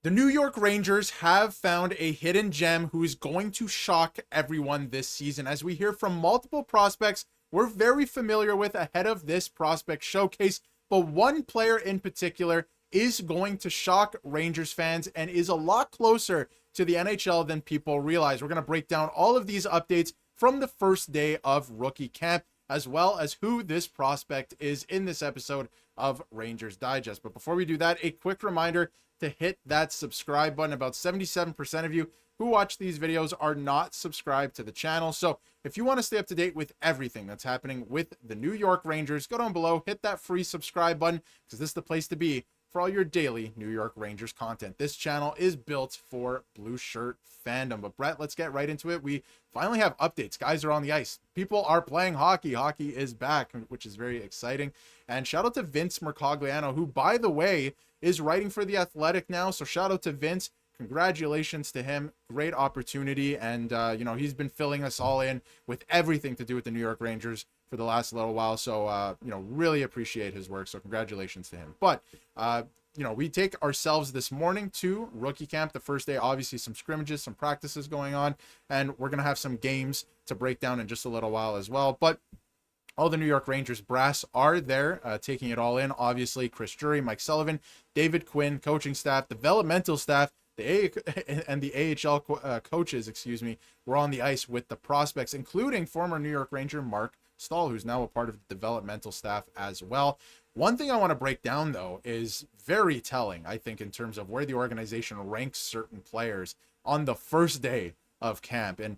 The New York Rangers have found a hidden gem who is going to shock everyone this season. As we hear from multiple prospects we're very familiar with ahead of this prospect showcase, but one player in particular is going to shock Rangers fans and is a lot closer to the NHL than people realize. We're going to break down all of these updates from the first day of rookie camp, as well as who this prospect is in this episode of Rangers Digest. But before we do that, a quick reminder to hit that subscribe button. About 77% of you who watch these videos are not subscribed to the channel. So if you want to stay up to date with everything that's happening with the New York Rangers, go down below, hit that free subscribe button, because this is the place to be for all your daily New York Rangers content. This channel is built for blue shirt fandom. But Bret, let's get right into it. We finally have updates. Guys are on the ice. People are playing hockey. Hockey is back, which is very exciting. And shout out to Vince Mercogliano, who, by the way, is writing for The Athletic now. So shout out to Vince. Congratulations to him. Great opportunity. And, he's been filling us all in with everything to do with the New York Rangers for the last little while. So, really appreciate his work. So congratulations to him. But, we take ourselves this morning to rookie camp. The first day, obviously some scrimmages, some practices going on, and we're going to have some games to break down in just a little while as well. But all the New York Rangers brass are there, taking it all in. Obviously, Chris Drury, Mike Sullivan, David Quinn, coaching staff, developmental staff, the AHL coaches, were on the ice with the prospects, including former New York Ranger Mark Stahl, who's now a part of the developmental staff as well. One thing I want to break down, though, is very telling, I think, in terms of where the organization ranks certain players on the first day of camp. And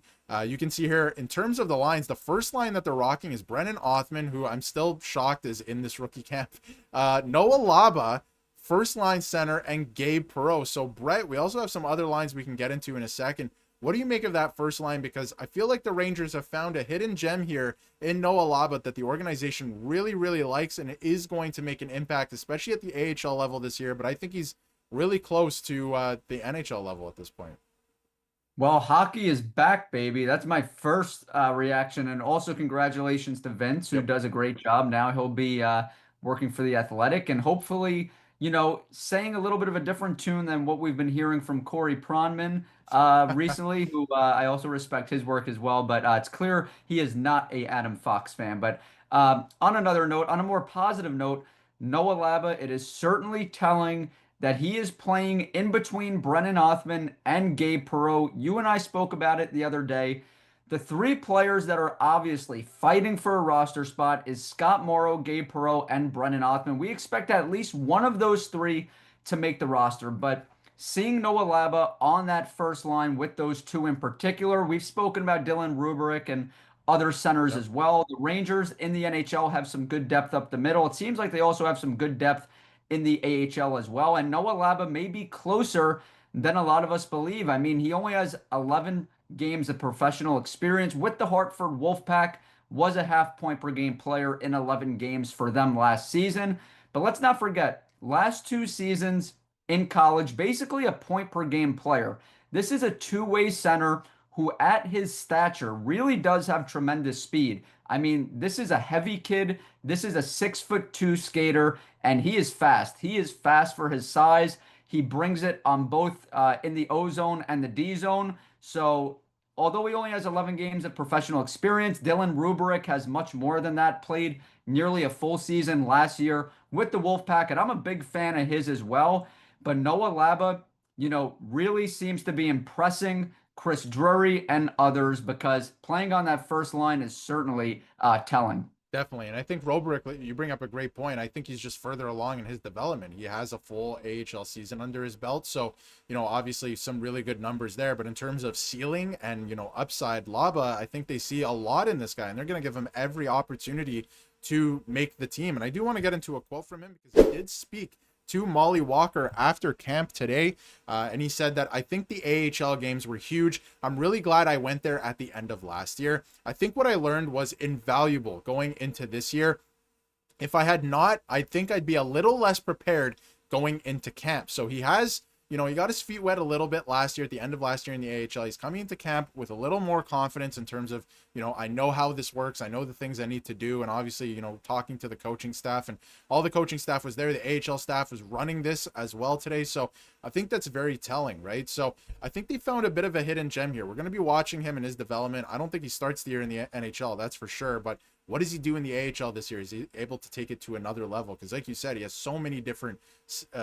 you can see here, in terms of the lines, the first line that they're rocking is Brennan Othmann, who I'm still shocked is in this rookie camp. Noah Laba, first line center, and Gabe Perreault. So, Bret, we also have some other lines we can get into in a second. What do you make of that first line? Because I feel like the Rangers have found a hidden gem here in Noah Laba that the organization really, really likes and is going to make an impact, especially at the AHL level this year. But I think he's really close to the NHL level at this point. Well, hockey is back, baby. That's my first reaction. And also congratulations to Vince, who does a great job. Now he'll be working for The Athletic and hopefully, saying a little bit of a different tune than what we've been hearing from Corey Pronman recently, who I also respect his work as well. But it's clear he is not a Adam Fox fan. But on another note, on a more positive note, Noah Laba, it is certainly telling that he is playing in between Brennan Othmann and Gabe Perreault. You and I spoke about it the other day. The three players that are obviously fighting for a roster spot is Scott Morrow, Gabe Perreault, and Brennan Othmann. We expect at least one of those three to make the roster, but seeing Noah Laba on that first line with those two in particular, we've spoken about Dylan Rubrick and other centers as well. The Rangers in the NHL have some good depth up the middle. It seems like they also have some good depth in the AHL as well. And Noah Laba may be closer than a lot of us believe. I mean, he only has 11 games of professional experience with the Hartford Wolfpack, was a half-point per game player in 11 games for them last season. But let's not forget, last two seasons in college, basically a point per game player. This is a two-way center who at his stature really does have tremendous speed. I mean, this is a heavy kid. This is a 6'2" skater, and he is fast. He is fast for his size. He brings it on both in the O zone and the D zone. So although he only has 11 games of professional experience, Dylan Rubrick has much more than that, played nearly a full season last year with the Wolfpack, and I'm a big fan of his as well. But Noah Laba, really seems to be impressing Chris Drury and others because playing on that first line is certainly telling. Definitely. And I think Rubrick, you bring up a great point. I think he's just further along in his development. He has a full AHL season under his belt. So, obviously some really good numbers there. But in terms of ceiling and, upside, Laba, I think they see a lot in this guy. And they're going to give him every opportunity to make the team. And I do want to get into a quote from him because he did speak to Molly Walker after camp today. And he said that, I think the AHL games were huge. I'm really glad I went there at the end of last year. I think what I learned was invaluable going into this year. If I had not, I think I'd be a little less prepared going into camp. So he has, he got his feet wet a little bit last year, at the end of last year in the AHL. He's coming into camp with a little more confidence in terms of, I know how this works. I know the things I need to do. And obviously, talking to the coaching staff, and all the coaching staff was there. The AHL staff was running this as well today. So I think that's very telling, right? So I think they found a bit of a hidden gem here. We're going to be watching him in his development. I don't think he starts the year in the NHL, that's for sure. But what does he do in the AHL this year? Is he able to take it to another level? Because like you said, he has so many different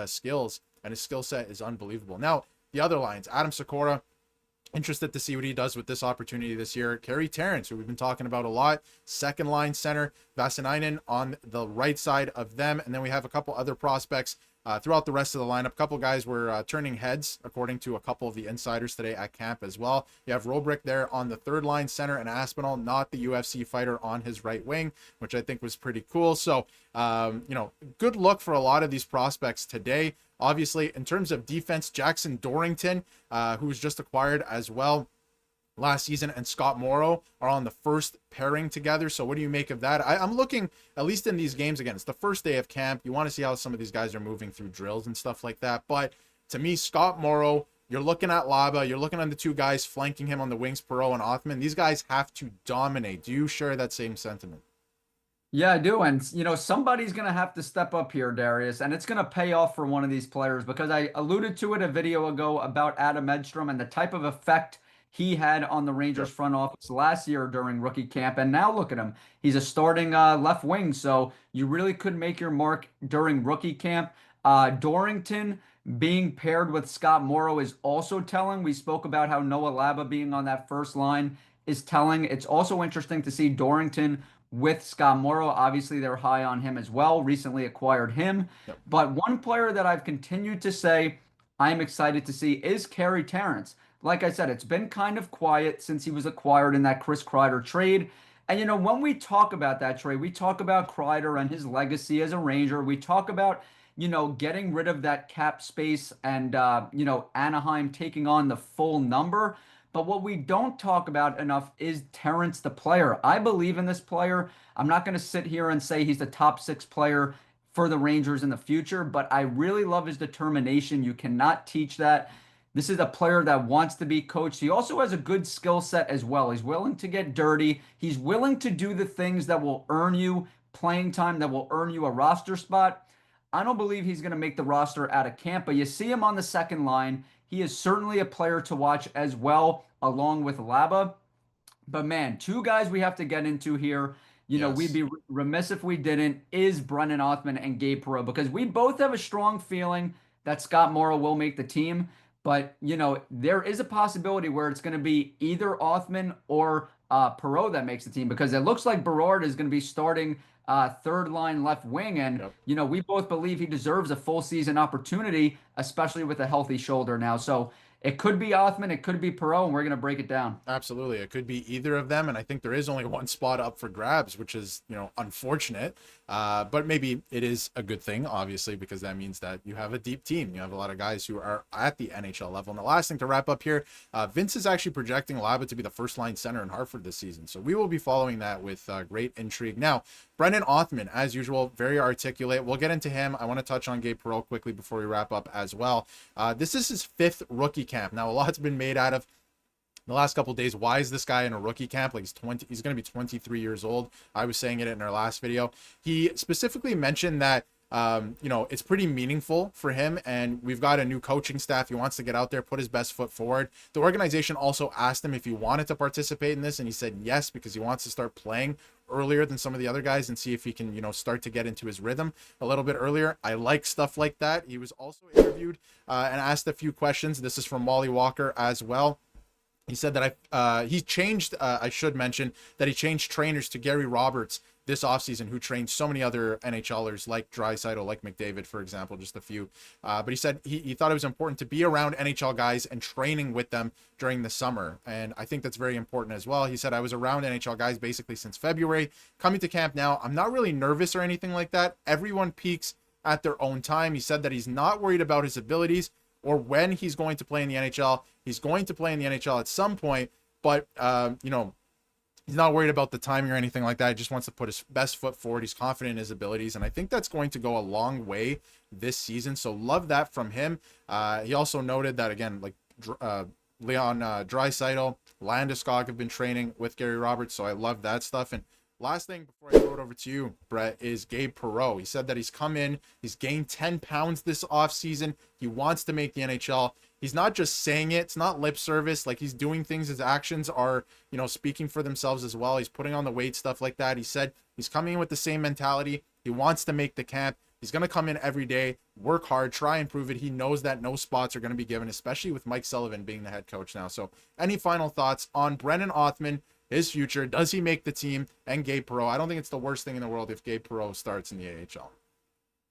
skills, and his skill set is unbelievable. Now, the other lines, Adam Sikora, interested to see what he does with this opportunity this year. Carey Terrence, who we've been talking about a lot, second line center. Vasaninen on the right side of them. And then we have a couple other prospects throughout the rest of the lineup. A couple guys were turning heads, according to a couple of the insiders today at camp as well. You have Robrick there on the third line center, and Aspinall, not the UFC fighter, on his right wing, which I think was pretty cool. So, good look for a lot of these prospects today. Obviously, in terms of defense, Jackson Dorrington, who was just acquired as well last season, and Scott Morrow are on the first pairing together. So what do you make of that? I'm looking, at least in these games, again, it's the first day of camp. You want to see how some of these guys are moving through drills and stuff like that. But to me, Scott Morrow, you're looking at Laba, you're looking at the two guys flanking him on the wings, Perreault and Othmann. These guys have to dominate. Do you share that same sentiment? Yeah, I do. And, somebody's going to have to step up here, Darius, and it's going to pay off for one of these players, because I alluded to it a video ago about Adam Edstrom and the type of effect he had on the Rangers front office last year during rookie camp. And now look at him. He's a starting left wing. So you really could make your mark during rookie camp. Dorrington being paired with Scott Morrow is also telling. We spoke about how Noah Laba being on that first line is telling. It's also interesting to see Dorrington with Scott Morrow. Obviously, they're high on him as well. Recently acquired him. Yep. But one player that I've continued to say I'm excited to see is Carey Terrence. Like I said, it's been kind of quiet since he was acquired in that Chris Kreider trade. And, when we talk about that trade, we talk about Kreider and his legacy as a Ranger. We talk about, getting rid of that cap space and, Anaheim taking on the full number. But what we don't talk about enough is Terrence, the player. I believe in this player. I'm not going to sit here and say he's the top 6 player for the Rangers in the future, but I really love his determination. You cannot teach that. This is a player that wants to be coached. He also has a good skill set as well. He's willing to get dirty. He's willing to do the things that will earn you playing time, that will earn you a roster spot. I don't believe he's going to make the roster out of camp, but you see him on the second line. He is certainly a player to watch as well, along with Laba. But man, two guys we have to get into here. We'd be remiss if we didn't, is Brennan Othmann and Gabe Perreault, because we both have a strong feeling that Scott Morrow will make the team. But, there is a possibility where it's going to be either Othmann or Perreault that makes the team, because it looks like Berard is going to be starting third line left wing. And, we both believe he deserves a full season opportunity, especially with a healthy shoulder now. So it could be Othmann, it could be Perreault, and we're going to break it down. Absolutely. It could be either of them. And I think there is only one spot up for grabs, which is, unfortunate. But maybe it is a good thing, obviously, because that means that you have a deep team. You have a lot of guys who are at the NHL level. And the last thing to wrap up here, Vince is actually projecting Laba to be the first line center in Hartford this season. So we will be following that with great intrigue. Now, Brennan Othmann, as usual, very articulate. We'll get into him. I want to touch on Gabe Perreault quickly before we wrap up as well. This is his 5th rookie camp. Now, a lot's been made out of the last couple of days. Why is this guy in a rookie camp? Like, he's going to be 23 years old. I was saying it in our last video. He specifically mentioned that it's pretty meaningful for him, and we've got a new coaching staff. He wants to get out there, put his best foot forward. The organization also asked him if he wanted to participate in this, and he said yes, because he wants to start playing earlier than some of the other guys and see if he can, start to get into his rhythm a little bit earlier. I like stuff like that. He was also interviewed and asked a few questions. This is from Molly Walker as well. He said that he changed, I should mention, that he changed trainers to Gary Roberts this offseason, who trained so many other NHLers like Draisaitl, like McDavid, for example, just a few. But he said he thought it was important to be around NHL guys and training with them during the summer. And I think that's very important as well. He said, I was around NHL guys basically since February. Coming to camp now, I'm not really nervous or anything like that. Everyone peaks at their own time. He said that he's not worried about his abilities or when he's going to play in the NHL. He's going to play in the NHL at some point, but, He's not worried about the timing or anything like that. He just wants to put his best foot forward. He's confident in his abilities, and I think that's going to go a long way this season. So love that from him. He also noted that, again, like Leon Draisaitl, Landeskog have been training with Gary Roberts, so I love that stuff. And last thing before I throw it over to you, Bret, is Gabe Perreault. He said that he's come in, he's gained 10 pounds this offseason. He wants to make the NHL. He's not just saying it. It's not lip service. Like, he's doing things. His actions are, speaking for themselves as well. He's putting on the weight, stuff like that. He said he's coming in with the same mentality. He wants to make the camp. He's going to come in every day, work hard, try and prove it. He knows that no spots are going to be given, especially with Mike Sullivan being the head coach now. So any final thoughts on Brennan Othmann, his future? Does he make the team? And Gabe Perreault? I don't think it's the worst thing in the world if Gabe Perreault starts in the AHL.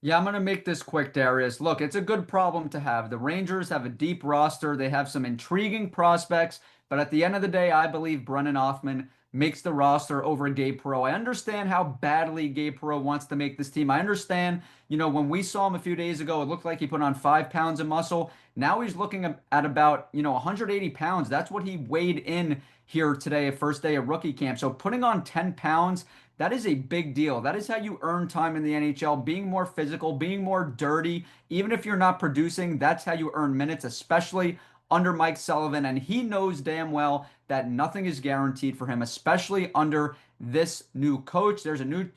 Yeah, I'm going to make this quick, Darius. Look, it's a good problem to have. The Rangers have a deep roster. They have some intriguing prospects. But at the end of the day, I believe Brennan Othmann makes the roster over Gabe Perreault. I understand how badly Gabe Perreault wants to make this team. I understand, when we saw him a few days ago, it looked like he put on 5 pounds of muscle. Now he's looking at about, 180 pounds. That's what he weighed in here today, first day of rookie camp. So putting on 10 pounds, that is a big deal. That is how you earn time in the NHL, being more physical, being more dirty. Even if you're not producing, that's how you earn minutes, especially under Mike Sullivan. And he knows damn well that nothing is guaranteed for him, especially under this new coach. There's a new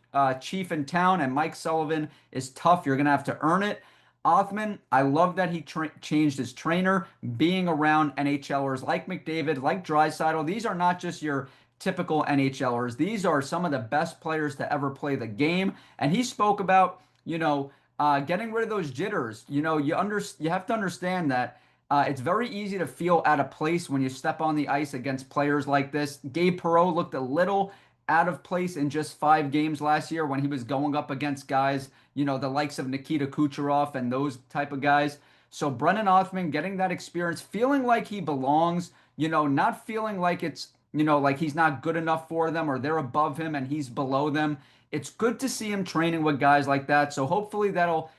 chief in town, and Mike Sullivan is tough. You're going to have to earn it. Othmann, I love that he changed his trainer, being around NHLers like McDavid, like Draisaitl. These are not just your typical NHLers. These are some of the best players to ever play the game. And he spoke about, getting rid of those jitters. You have to understand that it's very easy to feel out of place when you step on the ice against players like this. Gabe Perreault looked a little out of place in just 5 games last year when he was going up against guys, the likes of Nikita Kucherov and those type of guys. So Brennan Othmann getting that experience, feeling like he belongs, not feeling like it's, like he's not good enough for them or they're above him and he's below them. It's good to see him training with guys like that. So hopefully that'll,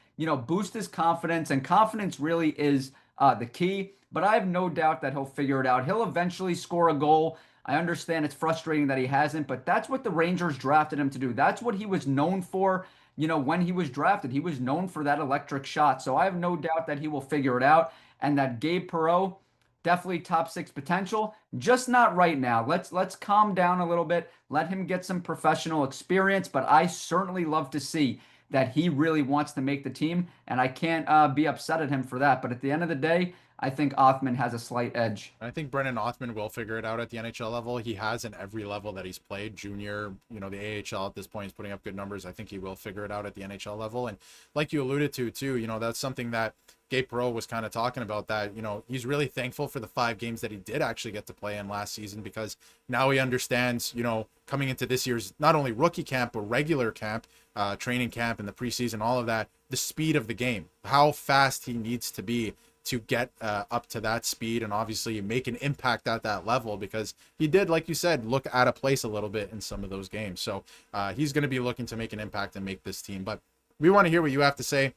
boost his confidence, and confidence really is the key. But I have no doubt that he'll figure it out. He'll eventually score a goal. I understand it's frustrating that he hasn't, but that's what the Rangers drafted him to do. That's what he was known for. When he was drafted, he was known for that electric shot. So I have no doubt that he will figure it out, and that Gabe Perreault, definitely top 6 potential, just not right now. Let's calm down a little bit. Let him get some professional experience, but I certainly love to see that he really wants to make the team, and I can't be upset at him for that. But at the end of the day, I think Othmann has a slight edge. I think Brennan Othmann will figure it out at the NHL level. He has in every level that he's played. Junior, the AHL at this point is putting up good numbers. I think he will figure it out at the NHL level. And like you alluded to too, that's something that Gabe Perreault was kind of talking about, that, he's really thankful for the 5 games that he did actually get to play in last season, because now he understands, coming into this year's not only rookie camp, but regular camp, training camp and the preseason, all of that, the speed of the game, how fast he needs to be to get up to that speed and obviously make an impact at that level, because he did, like you said, look out of place a little bit in some of those games. So he's going to be looking to make an impact and make this team. But we want to hear what you have to say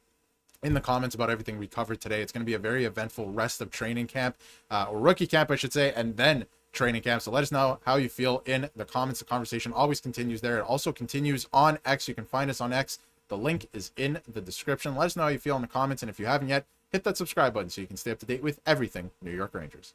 in the comments about everything we covered today. It's going to be a very eventful rest of training camp, or rookie camp, I should say, and then training camp. So let us know how you feel in the comments. The conversation always continues there. It also continues on X. You can find us on X. The link is in the description. Let us know how you feel in the comments. And if you haven't yet, hit that subscribe button so you can stay up to date with everything New York Rangers.